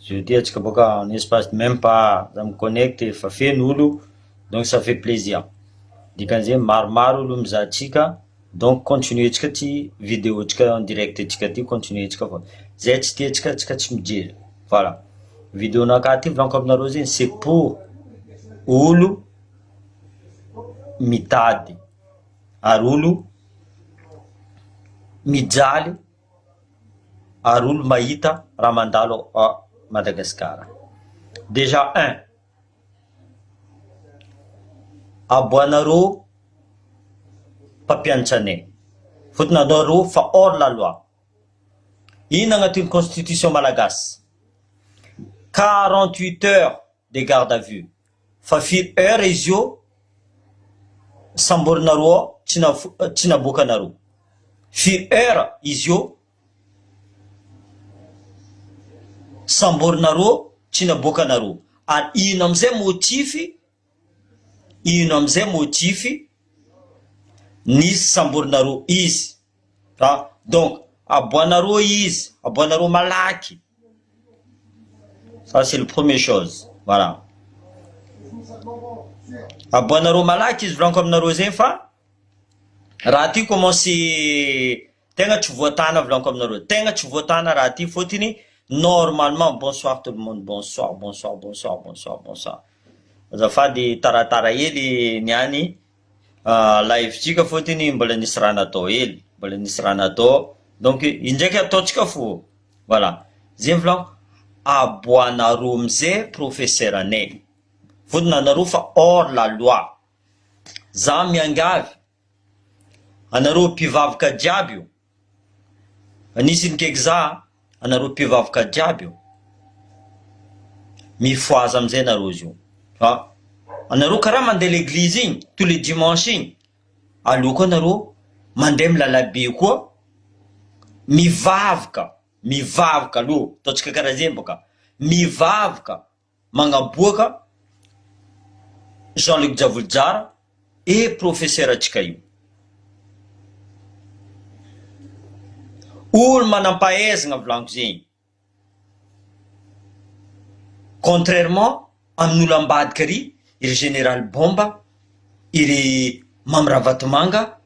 Je dis en espace même pas, ça me connecte, ça fait nous, donc ça fait plaisir. Dit quand j'ai marmaro l'umzatika, donc continuez tika vidéo tika en direct tika continuez tika quoi. Zet tika tika voilà. Vidéo nakatif donc comme narosine, c'est pour ulu mitadi, arulu mijali, arulu maïta ramandalo à Madagascar. Déjà un. Aboanaro papiantsane. Fotnanaro fa hors la loi. Il a une constitution malagasy. 48 heures de garde à vue. Fa fir heure izio sambornaro tina bokanaro. Fir heure izio sambornaro tina bokanaro. An ino amzay motify nisy sambornaro izy. Donc aboanaro izy, aboanaro malaky. Ça c'est la première chose. Voilà. Aboanaro malaky izy volaniko aminareo zegny fa raha ty commencé tegna tsy voatana volaniko aminareo. Tegna tsy voatana raha ty fotiny normalement bonsoir tout le monde, bonsoir. Azafady taratara hely niany live tsika fotiny mbola nisy raha natao hely, mbola nisy raha natao. Donc indraiky ataotsika fo. Voilà. Zegny volaniko aboanaro amizay professeur anay. Fotiny anareo fa hors la loi. Za miangavy. Anareo mpivavaka jiaby io. Anisiny keky za anareo mpivavaka jiaby io. Mifoaza amizay anareo izy io. Anareo karaha mandeha l'église igny tous les dimanches igny. Aloko anareo mandeha milalabe koa mivavaka aloha ataotsika karaha zegny boka. Mivavaka magnaboaka Jean-Luc Javoljara et professeur atsika io. Olo manampahaizana volaniko zegny. Contrairement amin'olo ambadika ry, iry général Bomba, iry Mamravatomanga,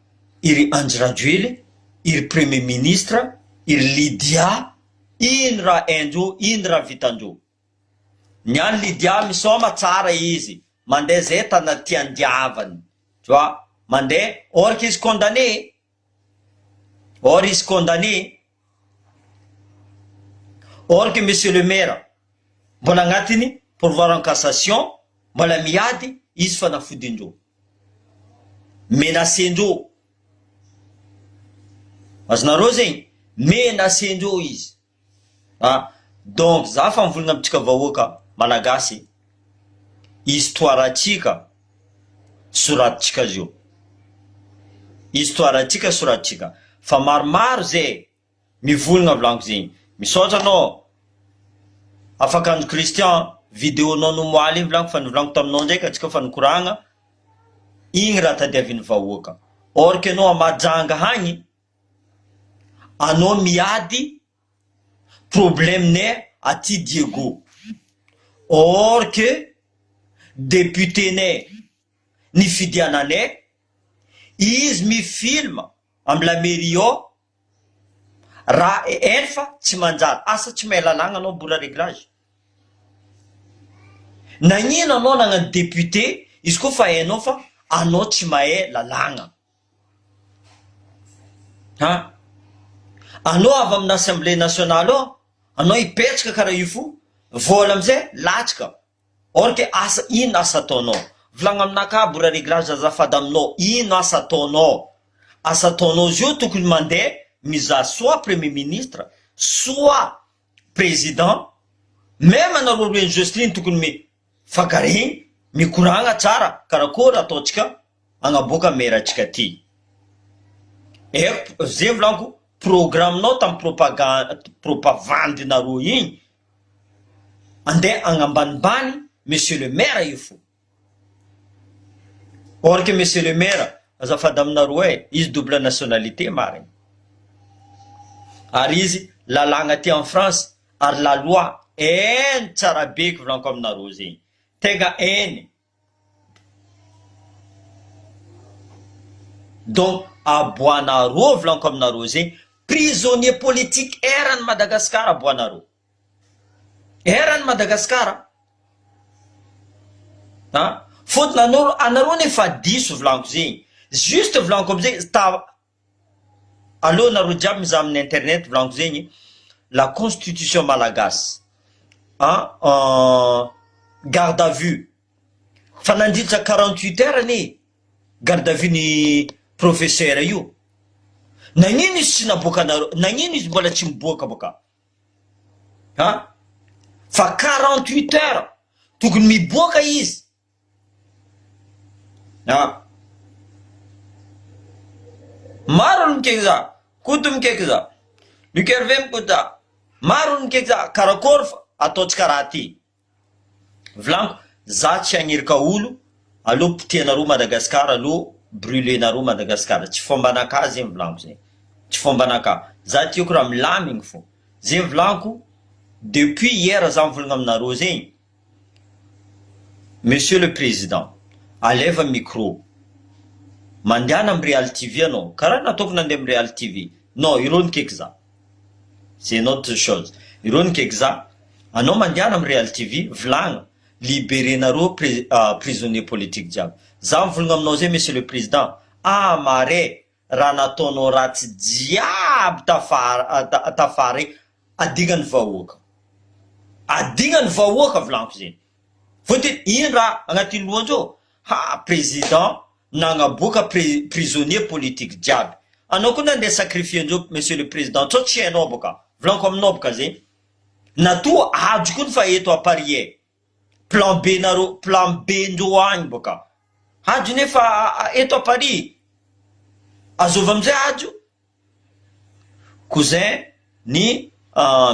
iry Andry Rajoely, iry premier ministre, iry Lydia, ino raha haindreo, ino raha vitandreo. Niany Lydia misoma tsara izy, mandeha zay tana tiandiavany. Tu vois, mandeha, or qu'izy condamné, or que monsieur le maire, mbola agnatiny pourvoir en cassation, mbola miady, izy fanafodindreo. Menacendreo. Azonareo zegny, menacendreo izy. Donc, za fa mivolagna amitsika vahoaka malagasy, histoire atsika, soratitsika zio. Histoire atsika, soratitsika. Fa maromaro zay mivolagna volaniko zegny. Misaotra anao, afaka andro Christian, vidéo nao nomoaly igny volaniko fa nivolaniko taminao ndraiky atsika fa nikoragna, igny raha tadiavin'ny vahoaka. Or que anao amajanga hagny, anao miady problème-nay aty Diego. Or que député-nay nifidiananay, izy mifilma amy la mairie ao, raha eny fa tsy manjary. Asa tsy mahay lalagna anao bola réglage. Nagnino anao nagnano député, izy koa fa hainao fa anao tsy mahay lalagna. Anao avy amin'ny assemblée nationale ao, anao ipetraka karaha io fo, vola amizay latsaka. Or que asa ino asa ataonao? Volagna aminaka bola réglage azafady aminao, ino asa ataonao? Asa ataonao zio tokony mandeha mizaha soit premier ministre, soit président, même anareo Reny Jocelyne tokony fakaregny, mikoragna tsara karakory ataotsika agnaboaka maire atsika ty. Zay volaniko programmenao tamin'ny propagandinareo igny, andeha agnambanimbany monsieur le maire io fo. Or que monsieur le maire, azafady aminareo izy double nationalité marigny. Ary izy lalagna ty en France, ary la loi hainy tsara be ko volaniko aminareo zegny, tegna hainy. Donc aboanareo volaniko aminareo zegny, prisonnier politique eran'ny Madagasikara aboanareo, eran'ny Madagasikara. Fotony anareo nefa diso volaniko zegny, juste volaniko amizay allo nareo jiaby mizaha amin'ny internet volaniko zegny, la constitution malagasy garde à vue fa nandritra 48 heures ni garde à vue ni professeur io, nagnino izy tsy naboakanareo, nagnino izy mbola tsy miboaka boka fa 48 heures tokony miboaka izy. Maro olo mikaiky za, koto mikaiky za, Lukerve mikuta, maro olo mikaiky za, karakory fa ataotsika karaha ty. Volaniko za tsy hagnirika olo, allo pitianareo Madagasikara, allo brûlenareo Madagasikara, tsy fombanaka zegny volaniko zegny, tsy fombanaka. Za tiako raha milamigny fo. Zegny volaniko depuis hier za mivolagna aminareo zegny. Monsieur le Président, aleva micro. Mandiana am Real TV anao, karaha nataoko nandeha am Real TV. Non, irony kaiky za. C'est une autre chose. Irony kaiky za, anao mandiana am Real TV, volagna, libérenareo prisonnier politique jiaby. Za mivolagna aminao zegny Monsieur le Président, mare, raha nataonao ratsy jiaby tafara adignany vahoaka. Adignany vahoaka volaniko zegny. Fotony ino raha agnatin'ny lohanjao? Président nagnaboaka prisonnier politique jiaby. Anao koa nandeha sacrifier-ndreo Monsieur le Président, tsao tsy hainao boka. Volaniko aminao boka zegny. Natoa ajo koa fa eto à Paris. Plan B nareo, plan B ndreo agny boka. Ajo nefa eto à Paris. Azova amizay ajo. Cousin ni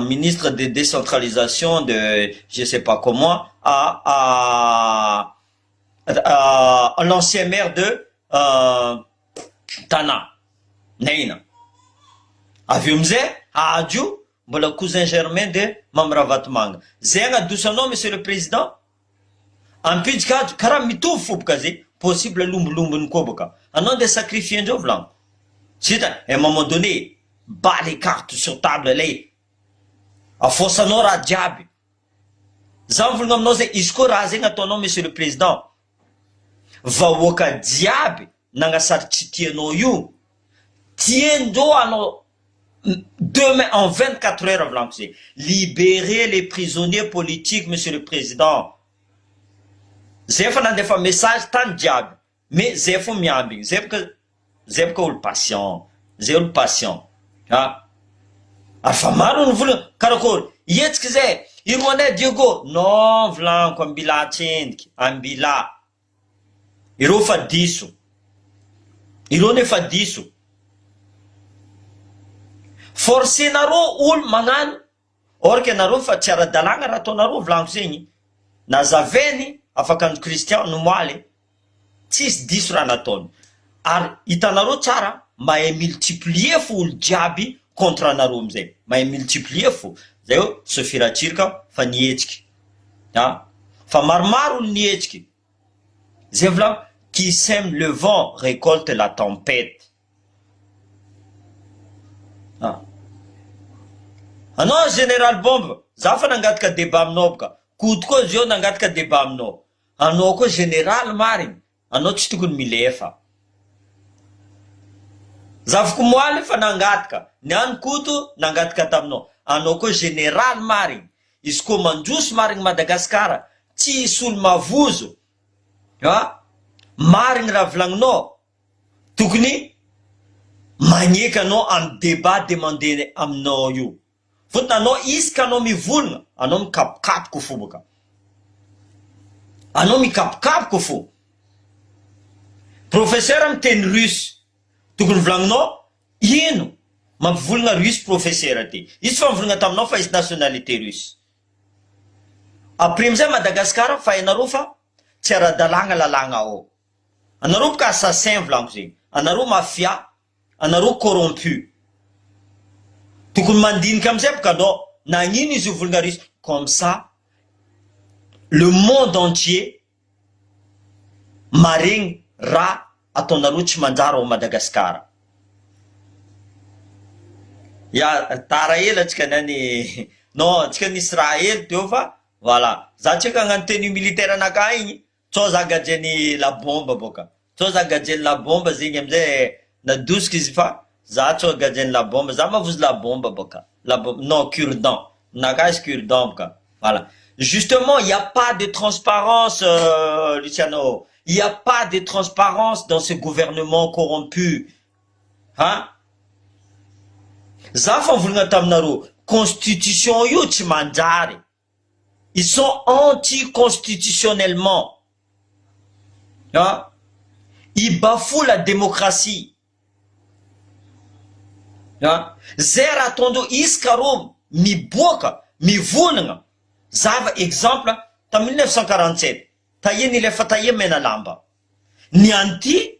ministre de décentralisation de je sais pas comment l'ancien maire de Tana Neina. Avy amizay ajo mbola cousin germain de Mamravatmanga. Zegny adosanao Monsieur le Président. Ampijika ajo karaha mitovy fo boka zegny, possible lombolombony koa boka. Anao ndeha sacrifier ndreo volaniko. Sita, à un moment donné, bat les cartes sur table là. Afosanao raha jiaby. Za mivolagna aminao zegny, izy koa raha zegny ataonao Monsieur le Président, vahoaka jiaby nagnasaritsy tianao io, tiendreo anao demain en 24 heures volaniko zegny. Libérer les prisonniers politiques Monsieur le Président. Zay fa nandefa message tany jiaby, mais zay fo miambigny, zay boka olo patient, zay olo patient. Fa maro ny volagna karakory, ihetsiky zay, iroanay Diego, non volaniko ambila tsendiky, ambila. Ireo fa diso. Ireo nefa diso. Forcenareo olo magnano, or que nareo fa tsy ara-dalagna raha ataonareo volaniko zegny. Nazaveny afaka andro Christian no moaly, tsisy diso raha nataony. Ary hitanareo tsara, mahay multiplier fo olo jiaby contre anareo amizay. Mahay multiplier fo. Zay io sofiratsirika fa nietsiky. Fa maromaro olo nietsiky. Zay volaniko, qui sème le vent récolte la tempête. Anao général Bombe, za fa nangataka débat aminao boka. Koto koa zio nangataka débat aminao. Anao koa général mariny, anao tsy tokony milefa. Zavoko moaly fa nangataka, ny any koto nangataka taminao. Anao koa général mariny, izy koa mandroso mariny Madagasikara, tsy isy olo mavozo. Mariny raha volagninao, tokony magneky anao amin'ny débat demandé aminao io. Fotony anao isaka anao mivolagna, anao mikapokapoko fo boka. Anao mikapokapoko fo. Professeur miteny russe, tokony volagninao, ino mampivolagna russe professeur ty. Izy fa mivolagna taminao fa izy nationalité russe. Après amizay Madagasikara fa hainareo fa tsy ara-dalagna lalagna ao. Anareo boka assassin volaniko zegny. Anareo mafia, anareo corrompu. Tokony mandinika amizay boka anao, nagnino izy volagna russe, comme ça le monde entier maregny raha ataonareo tsy manjara ao Madagasikara. Ya tara ela tsika nany non tsika nisy raha hely teo fa voilà za tsika agnano tenue militaire anaka igny tsao za gadjeny la bombe boka tsao za gadjeny la bombe zegny amizay nadosika izy fa za tsao gadjeny la bombe za mavozy la bombe boka la bombe non cure-dent naka izy cure-dent boka voilà. Justement, il n'y a pas de transparence, Luciano. Il n'y a pas de transparence dans ce gouvernement corrompu. Hein? Zafan voulanga tamnaro. Constitution yo tsy manjary. Ils sont anticonstitutionnellement. Hein? Ils bafouent la démocratie. Hein? Zera tondo iskaro mi boka, mi volanga. Zava exemple ta 1947 ta yeni le fata yemena lamba ni anti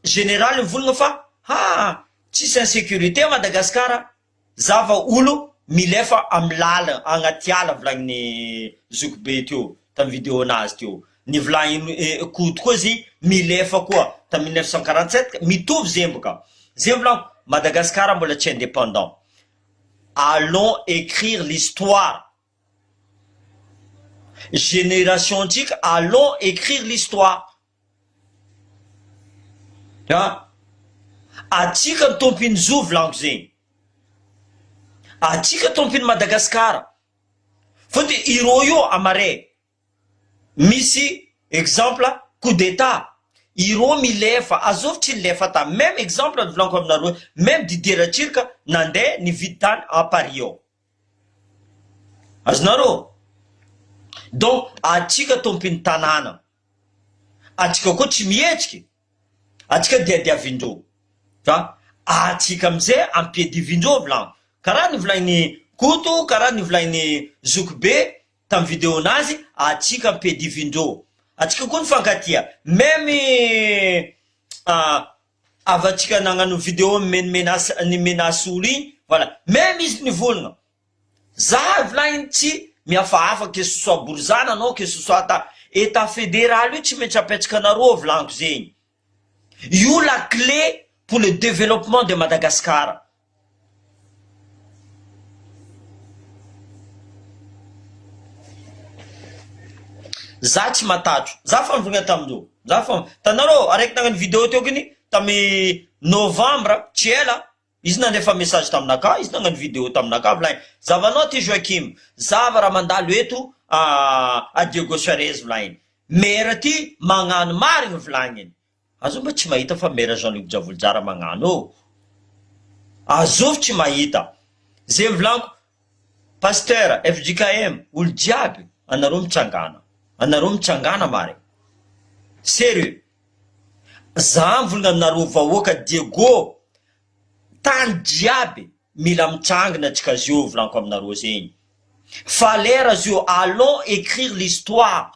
général volanga fa ha tsisy insécurité à Madagascar zava olo milefa amlala agnatiala vlagny Zokbe teo ta vidéo nazy teo ni vlagny kout kozy milefa koa ta 1947 mitovy zemboka zembola Madagascar mbola tsy indépendant. Allons écrire l'histoire. Génération antique, allons écrire l'histoire. Atika tompiny zovy lanko zegny. Atika tompiny Madagascar. Fode iro io amare. Misy exemple coup d'état. Iro milefa, azov tsy lefa ta. Même exemple vlanko aminareo, même Didier Ratsirika nande nividy tany à Paris ao. Azonareo? Donc atika tompiny tanàna. Atika koa tsy mihetsiky. Atika diadiavindreo. Atika amizay ampiedivindreo vlanko. Karaha nivolagn'ny Koto, karaha nivolagn'ny Zokbe tam vidéo nazy, atika ampiedivindreo. Atika koa nifankatia. Même avatsika nagnano vidéo ni menace olo igny, voilà. Même izy nivolagna. Za volagniny tsy miafahafa que ce soit Bouzana non que ce soit état fédéral io tsy maintsy apetsaka anareo vlanko zegny. Io la clé pour le développement de Madagascar. Za tsy matatro. Za fa mivogna tamindreo. Za fa tanareo araiky nagnano vidéo teo kiny tamy novembre tsy ela. Izy nandefa message taminaka, izy nagnano vidéo taminaka volagny. Zavanao ty Joakim, zava raha mandalo eto a Diego Suarez volagny. Mera ty magnano marigny volagniny. Azo mba tsy mahita fa mera Jean-Luc Javoljara magnano ô. Azov tsy mahita. Zay volanko pasteur FJKM olo jiaby anareo mitsangana. Anareo mitsangana mare. Sérieux. Za mivolagna aminareo vahoaka Diego tany jiaby mila mitsangana atsika zio volanko aminareo zegny. Falera zio, allons écrire l'histoire.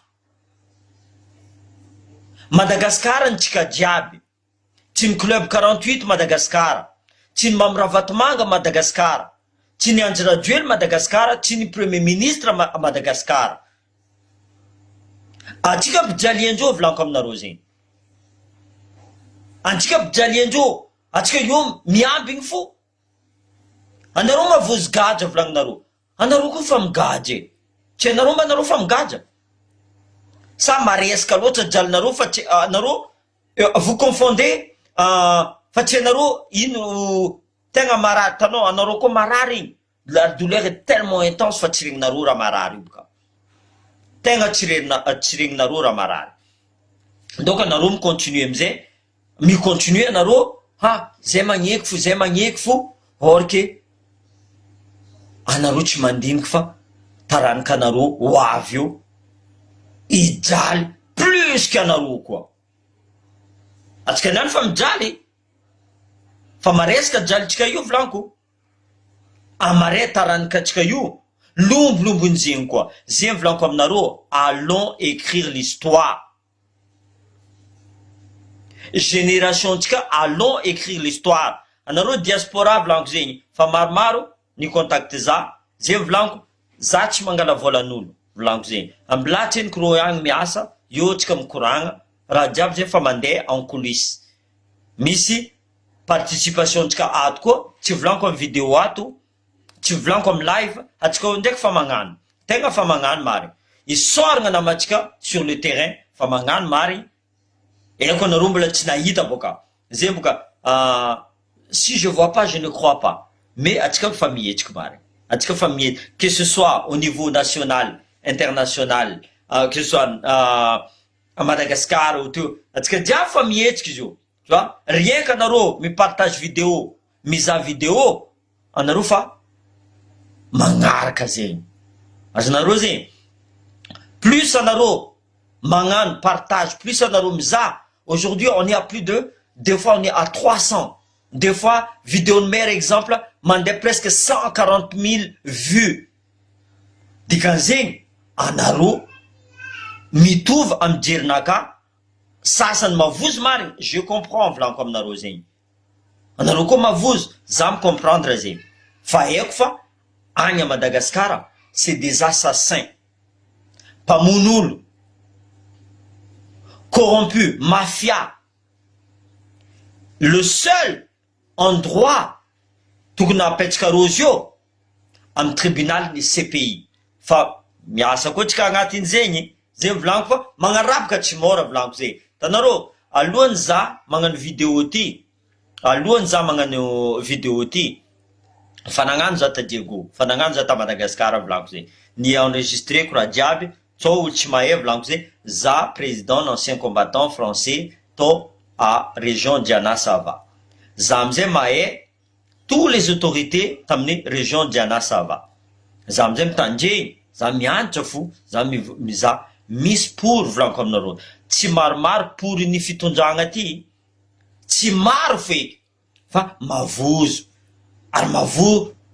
Madagascar ntsika jiaby. Tsy ny club 48 Madagascar. Tsy ny Mamiravatmanga Madagascar. Tsy ny Andry Rajoely Madagascar. Tsy ny premier ministre Madagascar. Atsika mpijaliandreo volanko aminareo zegny. Antsika mpijaliandreo. Atsika io miambigny fo. Anareo mavozy gadra volagninareo. Anareo koa fa migadra. Tsy anareo mba anareo fa migadra. Sa maresaka loatra jalinareo fa tsy anareo vous confondez fa tsy anareo ino tegna marary tanao anareo koa marary igny. La douleur est tellement intense fa tsy regninareo raha marary io ka. Tegna tsy regninareo raha marary. Donc anareo micontinue amizay, micontinue anareo zay magneky fo, or que anareo tsy mandiniky fa taranaka anareo ho avy eo ijaly plus qu'anareo koa. Atsika niany fa mijaly fa maresaka jalintsika io volanko. Amare taranaka atsika io lombolombony zegny koa. Zegny volanko aminareo, allons écrire l'histoire. Génération tsika, allons écrire l'histoire. Anareo diaspora volanko zegny fa maromaro ni contacte za. Zegny volanko za tsy mangala volan'olo volaniko zegny ambilatra eny kro agny miasa io tsika mikoragna raha jiaby zay fa mandeha en coulisse misy participation tsika ato koa tsy volaniko amy vidéo ato tsy volaniko amy live atsika ndraiky fa magnano tegna fa magnano mary isoragna namatsika sur le terrain fa magnano mary eko anareo mbola tsy nahita boka zay boka si je vois pas je ne crois pas mais atsika fa mihetsika mary atsika fa mihetsika que ce soit au niveau national international que ce soit à Madagascar ou tout atsika jiaby fa mihetsika izy io tu vois rien qu'anareo mipartage vidéo miza vidéo anareo fa magnaraka zegny azonareo zegny plus anareo magnano partage plus anareo miza aujourd'hui on est à plus de des fois on est à 300 des fois vidéo de meilleur exemple mandeha presque 140 000 vues dikan'zegny anareo mitovy amy jerinaka sasany mavozo marigny je comprends volaniko aminareo zegny anareo koa mavozo za mi comprendre zegny fa eko fa agny à Madagascar c'est des assassins mpamon'olo corrompu mafia le seul endroit tokony apetsaka rozy io amy tribunal ny CPI fa miasa koa tsika agnatin' zegny zegny volaniko fa magnarabaka tsy mora volaniko zegny tanareo alohany za magnano vidéo ty alohany za magnano vidéo ty fa nagnano za ta Diego fa nagnano za ta Madagascar volaniko zegny ny enregistreko raha jiaby tsao olo tsy mahay volaniko zegny za président ancien combattant français to à région Diana Sava za amizay mahay tous les autorités tamin'ny région Diana Sava za amizay mitandreny za mianatra fo za miza misy pour volaniko aminareo tsy maromaro pour ny fitondragna ty tsy maro feky fa mavozo ary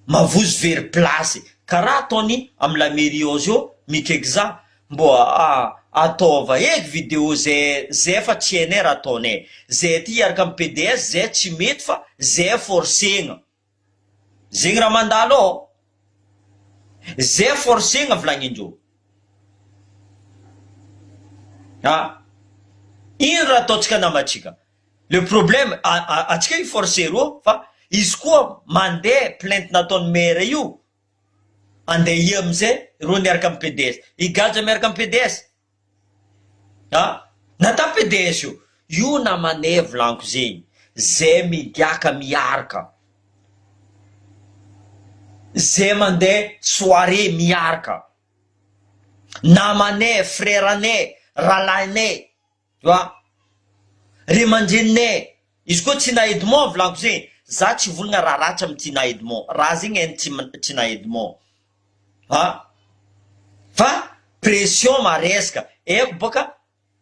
mavozo very place karaha ataony amy la mairie ao zio mikaiky za mbo ataova eky vidéo zay fa tsy hainay raha ataonay zay ty iaraka amy PDS zay tsy mety fa zay forcegna zegny raha mandalo ao zay forcegna volagnin'indreo ino raha ataotsika namatsika le problème atsika i forcer ro fa izy koa mandeha plainte nataony maire io andeha i amizay ro niaraka amy PDS igaja miaraka amy PDS nata PDS io namanay volaniko zegny zay midiaka miaraka zay mandeha soirée miaraka namanay frèranay ralahinay vois re mandreninay izy koa tsy naedimon volaniko zegny za tsy volagna raha ratra amy ty naedimon raha zegny hainy tsy naedimon fa pression maresaka eko boka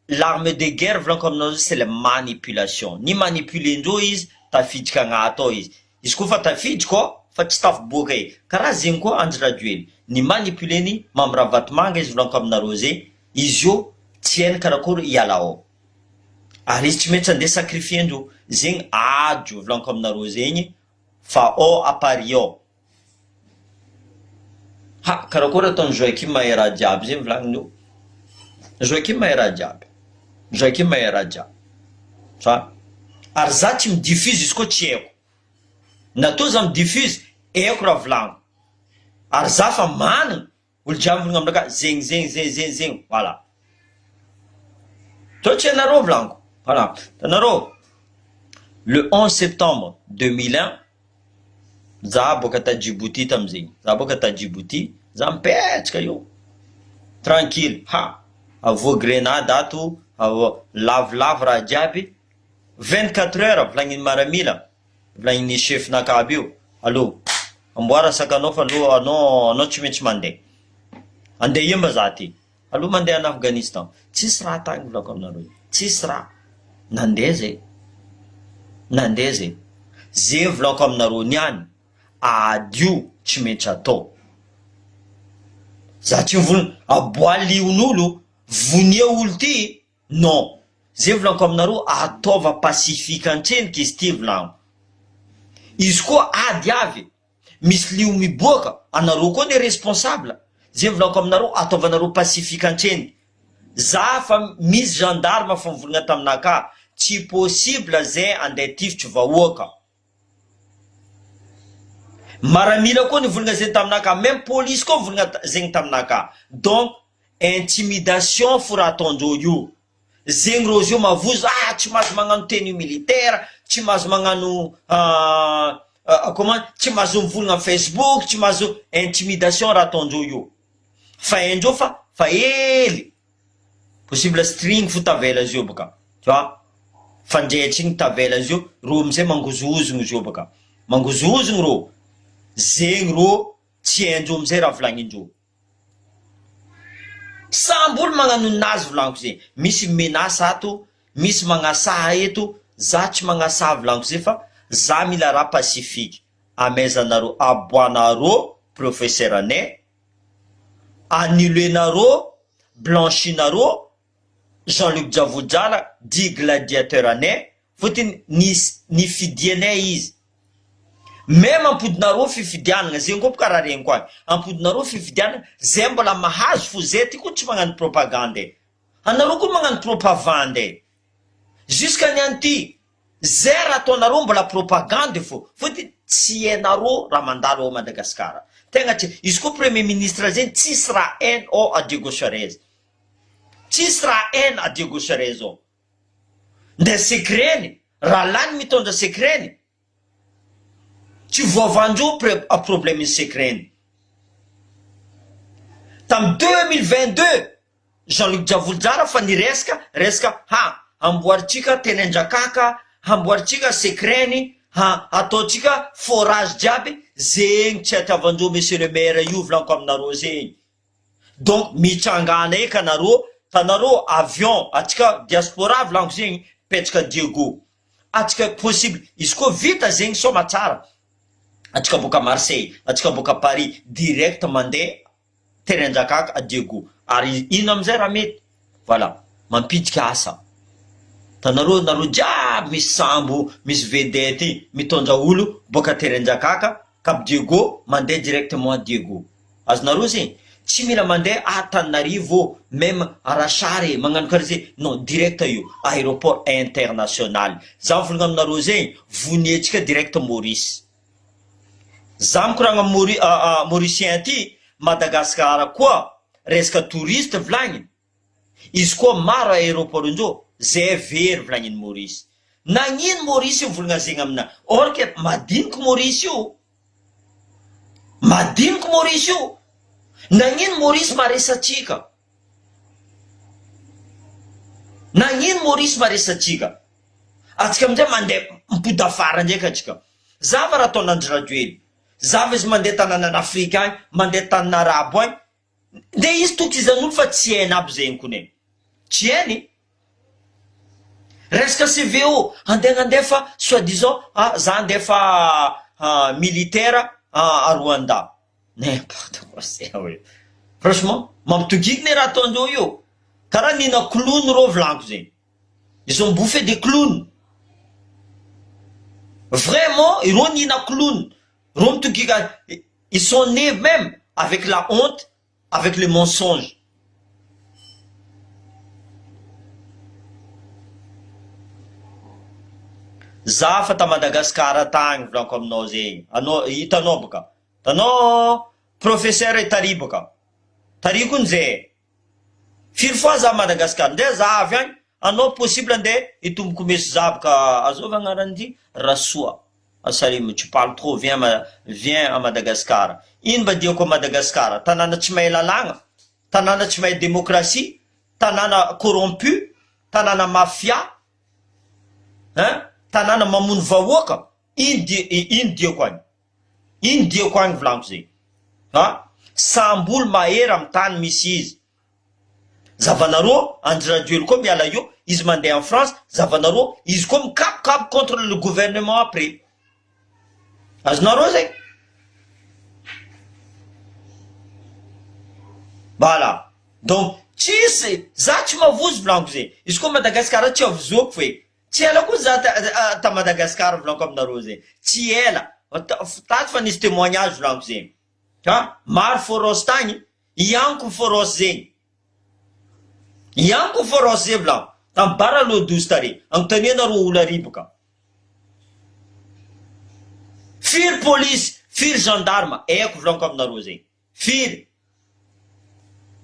l'arme de guerre volaniko aminao c'est la manipulation ny manipulendreo izy tafidika agnato ao izy koa fa tafidika ao fa tsy tafiboaka e karaha zegny koa Andry Rajoely ny manipuleny Mambravatomanga izy volaniko aminareo zegny izy io tsy hainy karakory iala ao ary izy tsy mety andeha sacrifier andreo zegny ajo volaniko aminareo zegny fa ao à Paris ao karakory ataony Joakim mahay raha jiaby zegny volanin'io Joakim mahay raha jiaby Joakim mahay raha jiaby fa ary za tsy midifuse izy koa tsy haiko natao za midifuse haiko raha volaniko ary za fa manana olo jiaby volagna aminaka zegny voilà to tsy anareo volaniko voilà tanareo le 11 septembre 2001 za boka ta Djibouti tamizegny za boka ta Djibouti za mipetraka io tranquille avo grenade ato avo lavolavo raha jiaby 24 heures volagniny maramila volagniny chef nakaby io allo amboara sakanao fa anao tsy maintsy mandeha andeha iemba za ty allo mandeha en Afghanistan tsisy raha tagny volako aminareo tsisy raha nandeha zay zay volako aminareo niany adio tsy maintsy atao za tsy volagna aboalion'olo vonia olo ty non zay volako aminareo ataova pacifique antseniky izy ty volagno izy koa ady avy misy lio miboaka anareo koa ny responsable zay volako aminareo ataovanareo pasifika antreny. Za fa misy gendarme fa mivolagna taminaka tsy possible zay andeha tifitry vahoaka. Maramila koa nivolagna zay taminaka, même police koa nivolagna zegny taminaka. Donc intimidation fo raha ataondreo io. Zegny reo zio mavozo tsy mahazo magnano tenue militaire, tsy mahazo magnano comment, tsy mahazo mivolagna Facebook, tsy mahazo intimidation raha ataondreo io. Fa endreo fa hely possible string fo tavela zio baka, tu vois, fanjaitra igny tavela zio, ro amizay mangozoozogno zio baka, mangozoozogno ro, zegny ro tsy haindreo amizay raha volagnindreo. Samby olo magnano nazy volaniko zay, misy menasa ato, misy magnasaha eto, za tsy magnasaha volaniko zay fa za mila raha pacifique. Amaizanareo, aboanareo professeur anay, annulenareo, blanchinareo Jean-Luc Javoujala, dit gladiateur anay, fotiny nifidianay izy. Même ampodinareo fifidianana, zegny koa karaha regny koa. Ampodinareo fifidianana, zay mbola mahazo fo, zay ty koa tsy magnano propagande. Anareo koa magnano propagande. Jusqu'à niany ty, zay raha ataonareo mbola propagande fo. Fotiny tsy hainareo raha mandalo ao Madagasikara. Tegna tsy, izy koa premier ministre zegny tsisy raha hainy ao a Diego Charez. Tsisy raha hainy a Diego Charez ao. Nde sekreny, raha lany mitondra sekreny, tsy voavandreo a problème sekreny. Tam 2022, Jean-Luc Javoujala fa niresaka, amboaritsika tenendrakaka, amboaritsika sekreny, ataotsika forage jiaby, zegny tsy atiavandreo monsieur le maire io volaniko aminareo zegny. Donc mitrangana eka nareo, tanareo avion, atsika diaspora volaniko zegny, petraka Diego. Atsika possible, izy koa vita zegny soma tsara. Atsika boka Marseille, atsika boka Paris, direct mandeha terendrakaka a Diego. Ary ino amizay raha mety? Voilà, mampidika asa. Tanareo jiaby misy sambo, misy vedety, mitondra olo boka terendrakaka, cap Diego, mandeha directement a Diego. Azonareo zegny? Tsy mila mandeha Antananarivo, même Arachare, magnano karaha zay. Non, direct io, aéroport international. Za mivolagna aminareo zegny, vonietsika direct Maurice. Za mikoragna Mauricien ty, Madagasikara koa, resaka touriste volagniny. Izy koa maro aéroport indreo, zay very volagniny Maurice. Nagnino Maurice io volagna zegny amina? Or ke madiniky Maurice io. Madiniky Maurice io. Nagnino Maurice maresatsika? Nagnino Maurice maresatsika? Atsika amizay mandeha mipody afara ndraika atsika. Zava raha ataon'Andry Rajoely. Zava izy mandeha tanànan'Afrika agny, mandeha tanàn'Arabo agny. De izy tokizan'olo fa tsy hainy aby zegny kone. Tsy hainy. Resaka CVO, andeha soi-disant, za andefa militaire à Rwanda. N'importe quoi c'est oui. Franchement, mampitokikiny raha ataondreo io. Karaha nina clown reo volaniko zegny. Ils ont bouffé des clowns. Vraiment, ireo nina clown. Reo mitokika, ils sont nés même avec la honte, avec le mensonge. Za fa ta Madagasikara tagny volaniko aminao zegny. Anao hitanao boka. Tanao professeur Tari boka. Tari koa nzay. Firy fois za Madagasikara. Nde za avy agny, anao possible nde itomboko meso za boka. Azova agnaran'ity Rasoa. Asalim, tu parles trop, viens à Madagascar. Ino mba diako a Madagascar? Tanàna tsy mahay lalagna, tanàna tsy mahay démocratie, tanàna corrompu, tanàna mafia, tanàna mamono vahoaka. Ino diako agny? Ino diako agny volaniko zegny? Sambolo mahery amy tany misy izy. Zavanareo, Andry Rajoely koa miala io, izy mandeha en France, zavanareo, izy koa mikapokapo contre le gouvernement après. Azonareo zegny? Voilà. Donc, tsisy, za tsy mavozo volaniko zegny. Izy koa Madagasikara tsy avozoko fe. Tsy ela koa za ta Madagasikara volaniko aminareo zegny. Tsy ela. Tato fa nisy témoignage volaniko zegny. Maro forosy tagny, ianko forosy zegny ianko forosy zay volagno tamin'ny bara aloha 12 tare agnontaniana ro olo aribaka firy polisy firy gendarme aiko volaniko aminareo zegny firy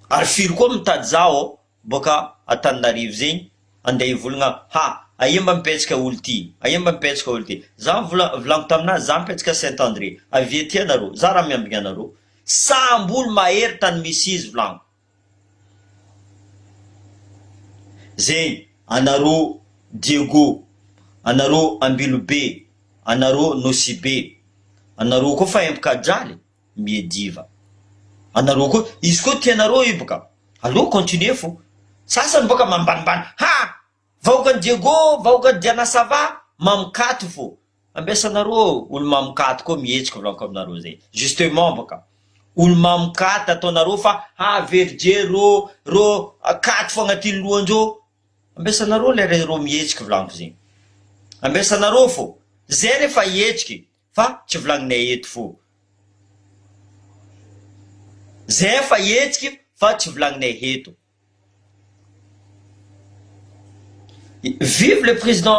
ary firy koa mitady zao boka Antananarivo zegny andeha hivolagna ha aia mba mipetraka olo ty aia mba mipetraka olo ty za volaniko taminazy za mipetraka Saint-André avy ety anareo za raha miambigna anareo sambolo mahery tany misy izy volaniko zegny anareo Diego anareo Ambilobe anareo Nosibe anareo koa fa empakadraly miediva anareo koa izy koa tianareo io boka aloha continue fo sasany boka mambanimbany ha vahoaka Diego vahoaka Diana Sava mamikaty fo ambesanareo olo mamikaty koa mihetsika volaniko aminareo zay justement boka olo mamikaty ataonareo fa ha verdier ro katy fo agnatiny lohandreo ambesanareo le reo mihetsika volaniko zegny ambesanareo fo zay rehefa hihetsiky fa tsy volagninay eto fo zay fa hihetsiky fa tsy volagninay eto vive le président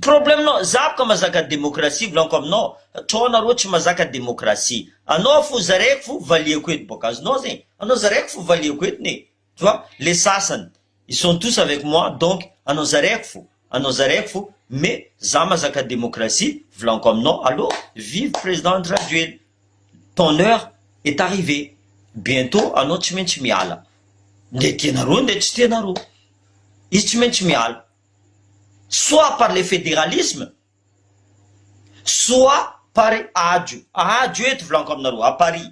problème no za boka mazaka démocratie volaniko aminao trao anareo tsy mazaka démocratie anao fo zaraiky fo valiako eto boka azonao zegny anao zaraiky fo valiako eto ne tu vois les sasany ils sont tous avec moi donc anao zaraiky fo mais za mazaka démocratie volaniko aminao alors vive président Andry Rajoelina ton heure est arrivée bientôt anao tsy maintsy miala nde tianareo nde tsy tianareo izy tsy maintsy miala soit par le fédéralisme soit par adio eto volaniko aminareo à Paris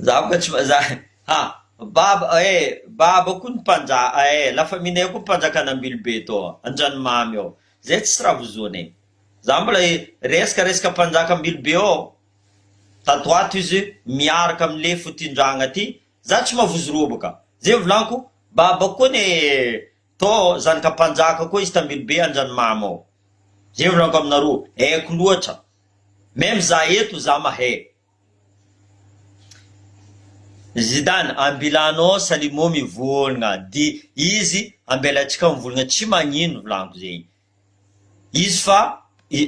za boka tsy za ha baba koa ny mpanjaka lafa minay koa mpanjakana Ambilobe to Andranomamy ao zay tsy raha vozonay za mbola resaka mpanjaka Ambilobe ao tatoato izy miaraka amile fotindragna ty za tsy mavozo boka zay volaniko baba koa ne to zanaka mpanjaka koa izy Ambilobe Andranomamy ao zay volaniko aminareo haiko loatra même za eto za mahay Zidane ambilanao salimo mivolagna di izy ambelatsika mivolagna tsy magnino volaniko zegny izy fa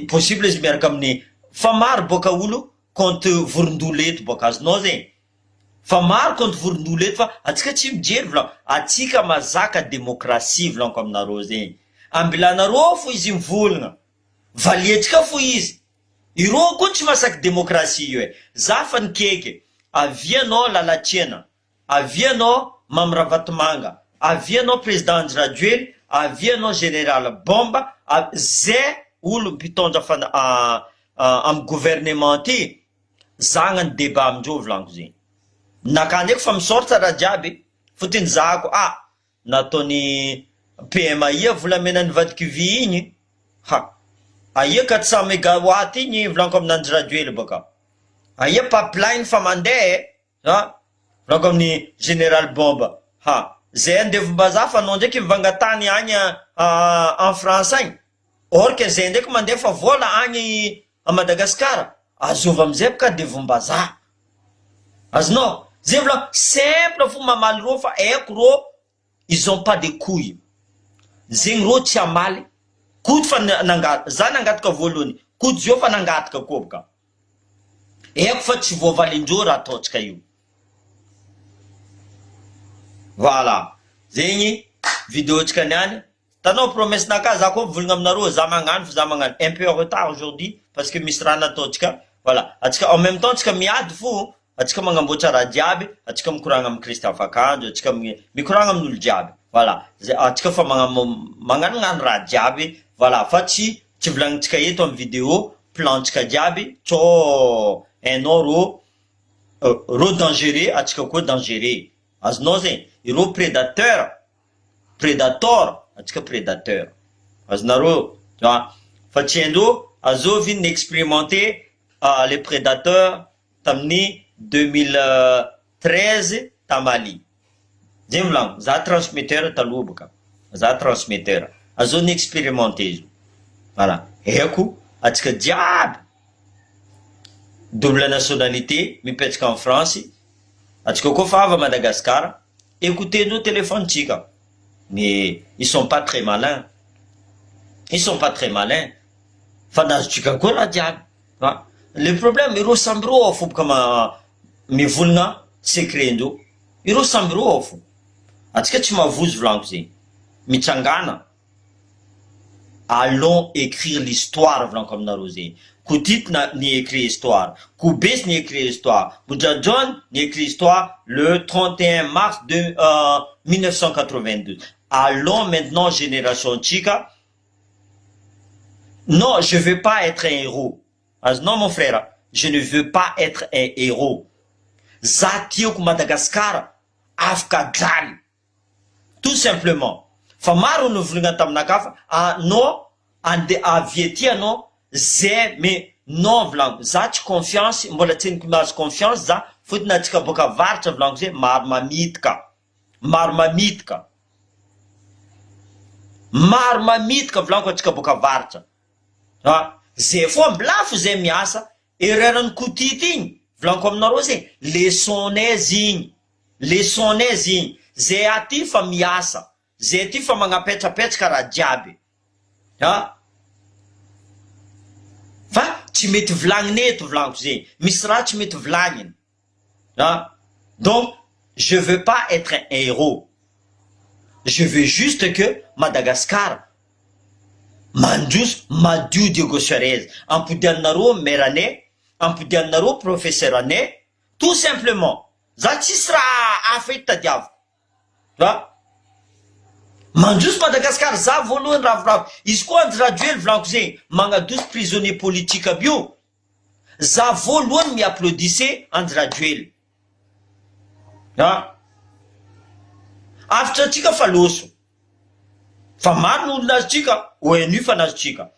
possible izy miaraka amin'ny fa maro boka olo contre vorondolo eto boka azonao zegny fa maro contre vorondolo eto fa atsika tsy mijery volaniko atsika mazaka démocratie volaniko aminareo zegny ambilanareo fo izy mivolagna valietsika fo izy ireo koa tsy masaky démocratie io za fa nikeke avianao Lalatsiena avianao Mamiravatmanga avianao président Andry Rajoelina avianao général Bomba zay olo mpitondra amin'ny gouvernement ty zagnany débat amindreo volaniko zegny nakaneko fa misorta raha jiaby fotiny zahako nataony PMI volamena nivadiky vy igny aia 400 mégawatt igny volaniko amin'Andry Rajoelina boka aia pipeline fa mandeha volaniko amin'ny général Bomba zay andevombazaha fa anao ndraiky mivangatany agny en France agny or que zay ndraiky mandeha fa vola agny à Madagascar azova amizay boka devombazaha azonao zay vola simple fo mamaly ro fa aiko ro ils ont pas de couilles zegny ro tsy amaly kody fa za nangataka voalohany kody zio fa nangataka koa boka aiko fa tsy voavalindreo raha ataotsika io voilà zegny vidéo tsika niany tanao promesse naka za koa mivolagna aminareo za magnano un peu en retard aujourd'hui parce que misy raha nataotsika voilà atsika en même temps tsika miady fo atsika magnamboatra raha jiaby atsika mikoragna amin'ny Christophe Akanjo atsika mikoragna amin'olo jiaby voilà atsika fa magnanognano raha jiaby voilà fa tsy volagnintsika eto amin'ny vidéo plan tsika jiaby tsô hainao ro dangereux atsika koa dangereux azonao zegny ireo prédateur atsika prédateur azonareo fa tsy haindreo azovy niexpérimenté les prédateurs tamin'ny 2013 tamali zegny volaniko za transmetteur taloha boka za transmetteur azony expérimenté izy Voilà. Haiko atsika jiaby double nationalité mipetraka en France atsika koa fa avy Madagascar écoutez nos téléphones tsika mais ils sont pas très malins, ils sont pas très malins fa nazotsika koa raha jiaby. Le problème ireo samby ireo ao fo kama mivolagna secret ndreo, ireo samby ireo ao fo atsika tsy mavozo volaniko zegny mitsangana. Allons écrire l'histoire volaniko aminareo zegny. Koutite ni écrit histoire, Koubes ni écrit histoire, Boudjadjon ni écrit histoire le 31 mars 1992. Allons maintenant génération Chika. Non, je ne veux pas être un héros. Non mon frère, je ne veux pas être un héros. Zatioko Madagascar, Afkadjan. Tout simplement. Fa maro no volagna taminaka fa anao ande aviety anao zay mais non volaniko za tsy confiance mbola tsy heniko mahazo confiance za fotony atsika boka avaritra volaniko zay maro mamitika volaniko atsika boka avaritra zay fo ambilafo zay miasa ererany kotity igny volaniko aminareo zay leçonnez igny zay aty fa miasa zay aty fa magnapetrapetraka raha jiaby fa tsy mety volagnina eto volaniko zegny misy raha tsy mety volagnina donc je veux pas être un héros, je veux juste que Madagascar mandroso madio Diego Suarez ampodianinareo meranay ampodianinareo professeur anay tout simplement za tsisy raha hafa eto tadiaviko mandroso Madagascar za voalohany ravoravo izy koa Andry Rajoely volaniko zegny magnadoso prisonnier politique aby io za voalohany miapplaudisse Andry Rajoely afitra atsika fa loso fa maro ny olona azotsika ONU fa nazotsika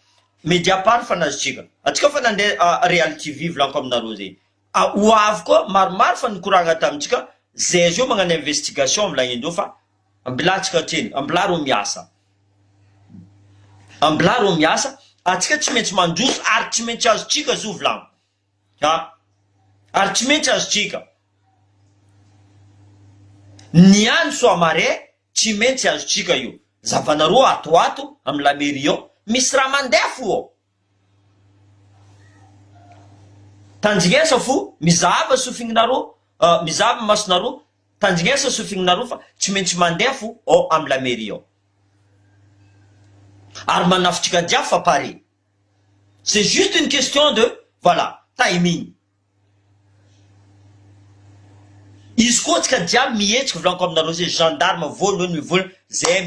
Mediapart fa nazotsika atsika fa nandeha Real TV volaniko aminareo zegny ho avy koa maromaro fa nikoragna tamitsika zay zio magnano investigation amilagny fa ambilatsika hatreny ambilaro miasa atsika tsy maintsy mandroso ary tsy maintsy azotsika zo volaniko ary tsy maintsy azotsika niany soamare tsy maintsy azotsika io zavanareo atoato amy la mairie ao misy raha mandeha fo tanjignesa fo mizava sofinginareo mizava masonareo tanjignesa sofinginareo fa tsy maintsy mandeha fo ao amy la mairie ao ary manafitsika jiaby fa pare c'est juste une question de voilà timing izy koa tsika jiaby mihetsika volaniko aminareo zay gendarme voalohany mivolagna zay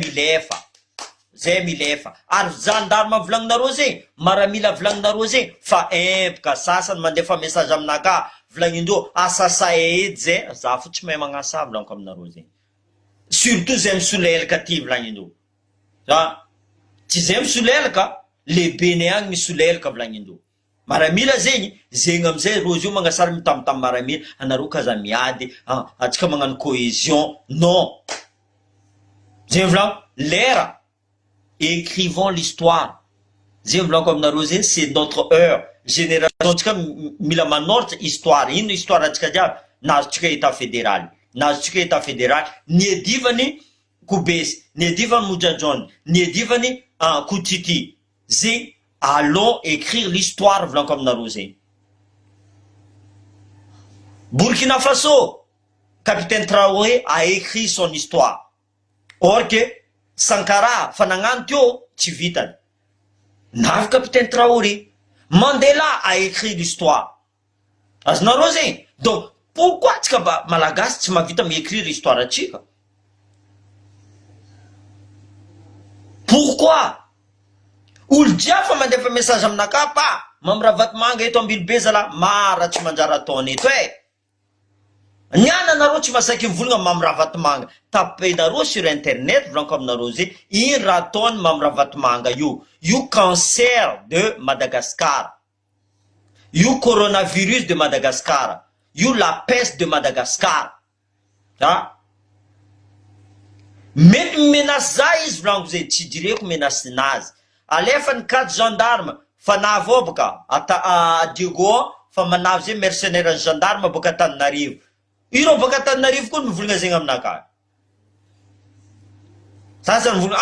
milefa ary gendarme volagninareo zegny maramila volagninareo zegny fa empaka sasany mandefa message aminaka volagnindreo asasa edy zay za fo tsy mahay magnasa volaniko aminareo zegny surtout zay misolelaka ty volagnindreo tsy zay misolelaka lehibenay agny misolelaka volagnindreo maramila zegny amizay rozy io magnasara mitamtam maramila anareo kaza miady atsika magnano cohésion non zay volaniko lera écrivons l'histoire zay volaniko aminareo zegny c'est notre heure génération tsika mila manoratra histoire ino histoire atsika jiaby nazotsika état fédéral niedivany Koubes niedivany Boudjadjon niedivany Koutiti zay allons écrire l'histoire volaniko aminareo zegny Burkina Faso capitaine Traoré a écrit son histoire or que Sankara fa nagnano teo tsy vitany navy capitaine Traoré Mandela a écrit l'histoire azonareo zegny donc pourquoi tsika malagasy tsy mavita miécrire histoire atsika pourquoi olo jiaby fa mandefa message aminaka pa mamravatomanga eto ambily zala mara tsy manjara ataony eto niana anareo tsy masaky mivolagna mamravatomanga tapenareo sur internet volaniko aminareo zay ino raha ataony mamravatomanga io cancer de Madagascar io coronavirus de Madagascar io la peste de Madagascar mety menace za izy volaniko zay tsy direko menacinazy alefa ny cadre gendarme fanavo ao boka Diego fa manavo zay mercenaire ny gendarme boka Antananarivo. Iro boka Antananarivo koa mivolagna zegny aminakahy. Sasa mivolagna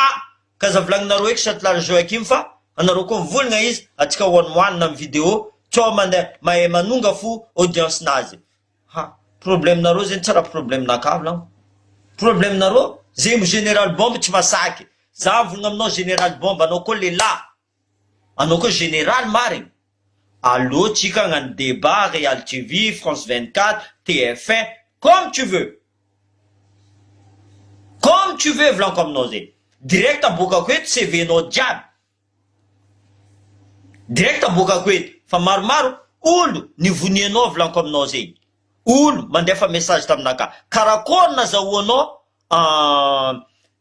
kaza volagninareo eky Châtelar Joachim fa anareo koa mivolagna izy atsika hoanohanina amin'ny vidéo tsao mandeha mahay manonga fo audience nazy. Problème nareo zegny tsara problème nakahy la. Problème nareo zegny général bombe tsy masaky. Za volagna aminao général bombe anao koa lehilahy. Anao koa général marigny. Allô, tsika agnano débat, Real TV, France 24, TF1, comme tu veux. Comme tu veux, vlan comme nous. Direct à Bokakwet, CV no diable. Direct à Bokakwet, fa marmaro, olo, ni vunieno vlan comme nous. Olo, mandefa message tamnaka. Karakor na zawono,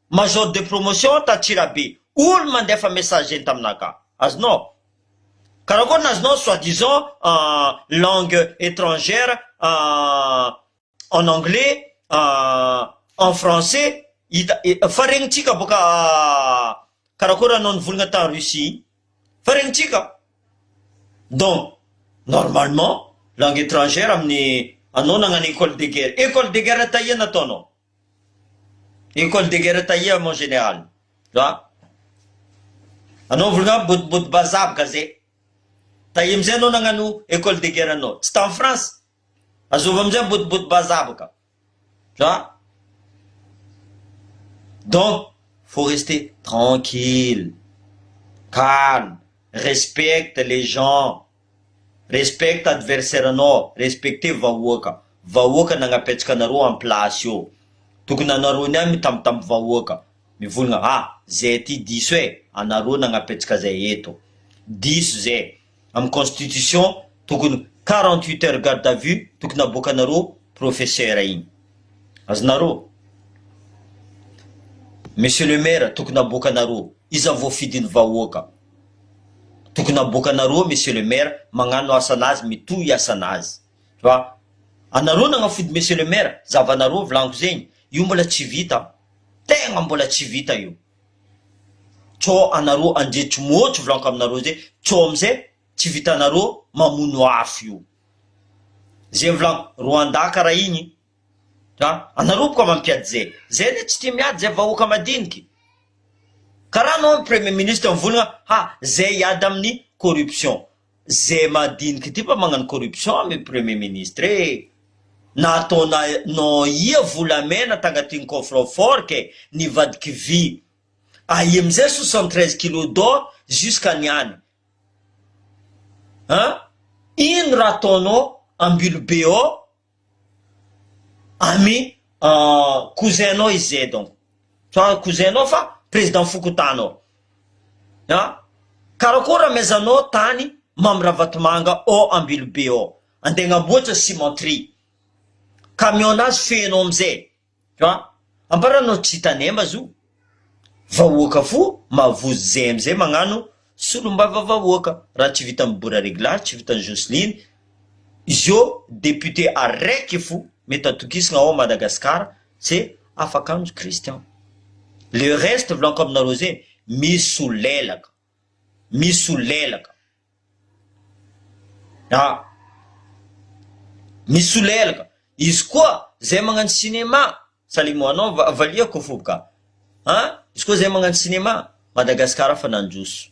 major de promotion, tatirabi. Olo mandefa message tamnaka. Azno. Karakor nazno, soi-disant, langue étrangère, en anglais, en français, faregny tsika boka karakor anao nivolagna tany Russie. Faregny tsika. Donc, normalement, langue étrangère amin'ny anao nagnano école de guerre. École de guerre taïa nataonao. École de guerre taïa mon général. Anao volagna bot bazab gazé. Taïa amizay anao nagnano école de guerre anao. C'est en France. Azova amizay bot bazab ka. Tu vois? Donc, faut rester tranquille, calme, respecte les gens, respecte adversaire no, respecte vahoaka. Vahoaka nagnapetraka anareo en place io. Tokony anareo niany mitambitamby vahoaka. Mivolagna zay ty diso anareo nagnapetraka zay eto. Diso zay. Am constitution, tokony 48 heures garde à vue, tokony aboaka anareo professeur igny. Azonareo. Monsieur le maire, tokony aboaka anareo. Iza voafidiny vahoaka. Tokony aboaka anareo, monsieur le maire, magnano asanazy, mitohy asanazy. Tu vois? Anareo nagnafody monsieur le maire, zavanareo vlanko zegny. Io mbola tsy vita. Tegna mbola tsy vita io. Tsao anareo andretry motro vlanko aminareo zay. Tsao amizay tsy vita anareo mamono afo io. Zay vlanko Rwanda karaha igny. Anareo boka mampiady zay. Zay ne tsy tia miady zay vahoaka madiniky. Karaha anao premier ministre mivolagna zay hiady amin'ny corruption. Zay madiniky ty pa magnano corruption amy premier ministre. Nataonao ia volamena tangatiny coffre-fort ke nivadiky vy. Ai amizay 73 kilos d'or jusqu'à niany. Ino raha ataonao ambilo be ao ami cousin anao izy zay donc. Cousin anao fa président fokotanao. Karakory amezanao tany mamravatomanga ao ambilo be ao. Andegna amboatra cimenterie. Camionnazy fenao amizay. Amparanao tsy hitanemba zo. Vahoaka fo mavozy zay amizay magnano solombava vahoaka. Raha tsy vita mibora réglage, tsy vita Jocelyne. Izy io député araiky fo mety atokisana ao Madagascar, c'est Afakanjo Christian. Le reste vlanko aminareo zay misolelaka. Misolelaka. Misolelaka. Izy koa zay magnano cinéma, salimo anao valiako foboka. Izy koa zay magnano cinéma, Madagascar fa nandroso.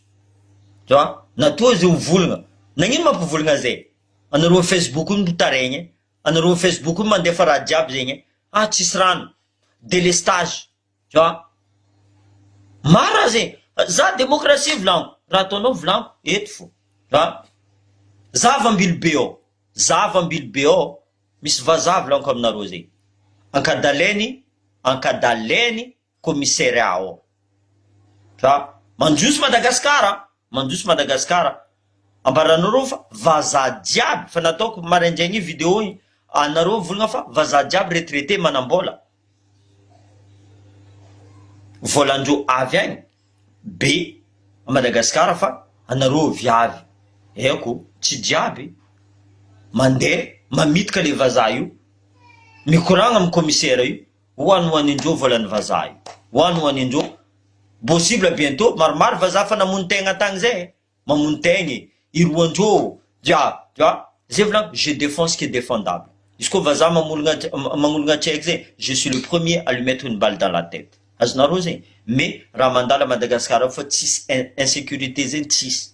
Tu vois? Natoa zay hovolagna. Nagnino mampivolagna zay? Anareo Facebook ny taregny. Anareo Facebook ny mandefa raha jiaby zegny. Tsisy rano. Délestage. Tu vois? Mara zegny. Za démocratie vlanko. Raha ataonao vlanko, eto fo. Tu vois? Zavambilo be ao. Zavambilo be ao. Misy vazaha vlanko aminareo zegny. Ankadaleny commissaire ao. Tu vois? Mandroso Madagascar. Mandroso Madagascar. Ambaranareo fa vazaha jiaby fa nataoko maraindraigny vidéo igny. Anareo volagna fa vazaha jiaby retraité manambola. Volandreo avy agny be a Madagascar fa anareo viavy. Eko, tsy jiaby. Mandeha mamitika le vazaha io. Mikoragna amy commissaire io. Hoany indreo volan'ny vazaha io. Hoany indreo possible bientôt maromaro vazaha fa namono tegna tagny zay mamono tegny iroandreo dia tu vois zay volagno je défends ce qui est défendable izy koa vazaha magnologna tsaiky zay je suis le premier à lui mettre une balle dans la tête azonareo zegny mais raha mandala Madagascar fa tsisy insécurité zegny tsisy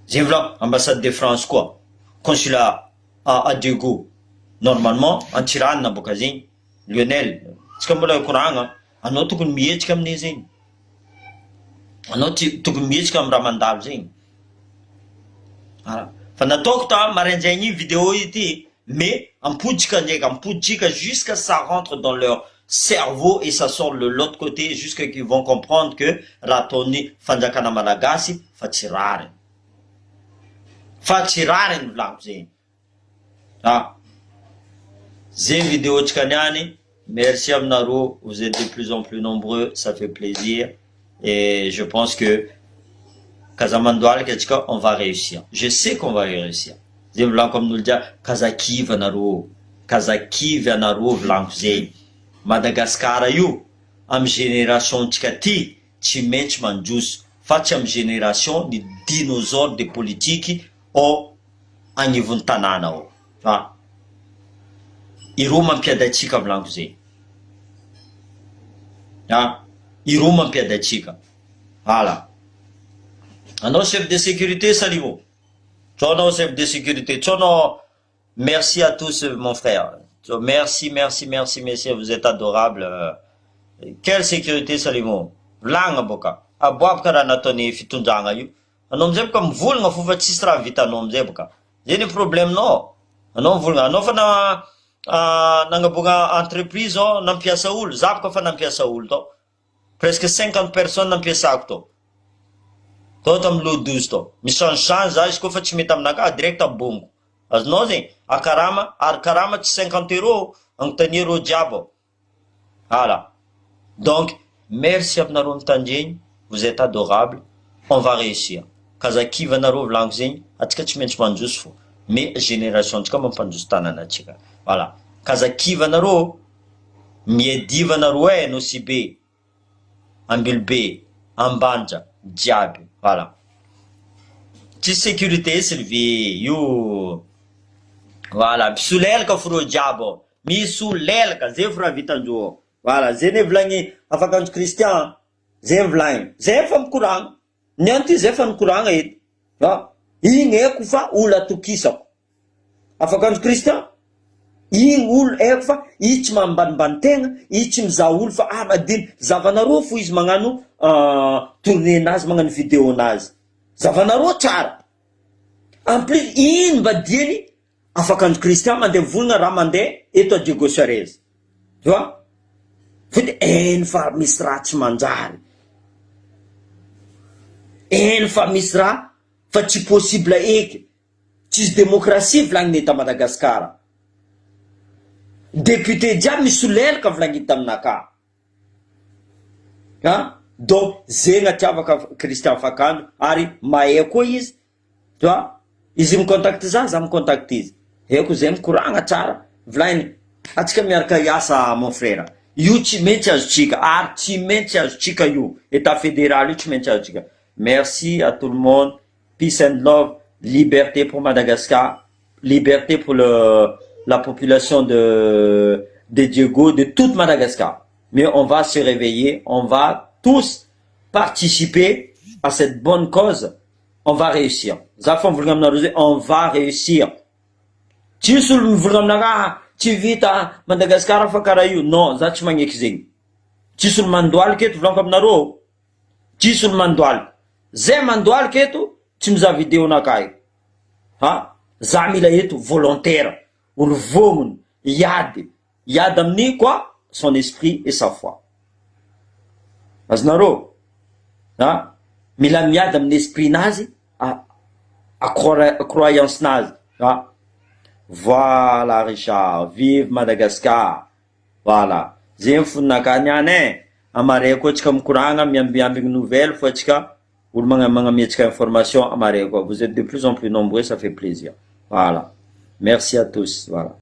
zay volagno ambassade de France koa consulat à Diego normalement antiranina boka zegny Lionel tsika mbola koragna anao tokony mihetsika aminay zegny anao tokony mihetsika amin'ny raha mandalo zegny fa nataoko ta maraindraigny iny vidéo ity mais ampoditsika jusqu'à ça rentre dans leur cerveau et ça sort de l'autre côté jusqu'à qu'ils vont comprendre que raha ataony fanjakana malagasy fa tsy rariny volagno zegny zay vidéo tsika niany. Merci Amnaro, vous êtes de plus en plus nombreux, ça fait plaisir. Et je pense que Kazamandoal, on va réussir. Je sais qu'on va réussir. Zé vlan comme nous le dit, Kazaki Vanaro, Vlanzé, Madagascar you, am génération Tikati, Timench Mandjus, Fatcham génération de dinosaures de politique au Anivuntanana. Iro mampiadatsika vlanko zay iro mampiadatsika voilà anao chef de sécurité salimo tsonao chef de sécurité tsonao merci à tous mon frère merci vous êtes adorable quelle sécurité salimo vlagna boka aboabaka raha nataony fitondragna io anao amizay boka mivolagna fo fa tsisy raha vitanao amizay boka zay ny problème nao anao mivolagna anao fa nagnaboaka entreprise nampiasa olo za boka fa nampiasa olo to presque 50 personnes nampiasako to tamy lo 12 to michange za izy koa fa tsy mety aminaka direct abongo azonao zegny akarama ary karama tsy 50 euros agnontany euro jiaby voilà donc merci aminareo mitandregny vous êtes adorable on va réussir kazakivanareo volagno zegny atsika tsy maintsy mandroso fo mais génération tsika mampandroso tanana atsika voilà kazakivanareo miedivanareo no si be ambilbe ambanja jiaby voilà tsy sécurité Sylvie io voilà misolelaka foro jiaby misolelaka zay fo raha vitandreo voilà zay ne volagny afakanjo Christian zay volagny zay fa mikoragna niany ty zay fa nikoragna edy igny eko fa olo atokisako afakanjo Christian igny olo eko fa i tsy mambanimbany tegna i tsy mizaha olo fa madiny zavanareo fo izy magnano tourné nazy magnano vidéo nazy zavanareo tsara en plus iny mba diany afakanjo Christian mandeha volagna raha mandeha eto a Diego Charez tu vois fody eny fa misy raha tsy manjary eny fa misy raha fa tsy possible eky tsisy démocratie volagny eto Madagascar député jiaby misolelaka volagny taminaka donc zegny atiavaka Christian Fakano ary mahay koa izy tu vois izy micontacte za micontacte izy eko zay mikoragna tsara volagny atsika miaraka iasa mon frère io tsy maintsy azotsika ary tsy maintsy azotsika io état fédéral io tsy maintsy azotsika. Merci à tout le monde, peace and love, liberté pour Madagascar, liberté pour la population de Diego, de toute Madagascar. Mais on va se réveiller, on va tous participer à cette bonne cause. On va réussir. On va réussir. Tu tu vis à Madagascar, non, ça tu m'as dit. Tu sur mandoal que tu veux comme naro. Tu sur mandoal. Zé mandoal que tu nous as vidéo na kai. Ha? Zamila yetu volontaire. Ou le vomun. Yad. Yad amni quoi? Son esprit et sa foi. Aznaro. Ha? Milam yad amni esprit nazi. À croyance nazi. Ha? Voilà, Richard. Vive Madagascar. Voilà. Zay fonaka niane. Amare ko tsika mikoragna miambiambi nouvelle fois tsika olo magnamietsika information amare ko. Vous êtes de plus en plus nombreux, ça fait plaisir. Voilà. Merci à tous. Voilà.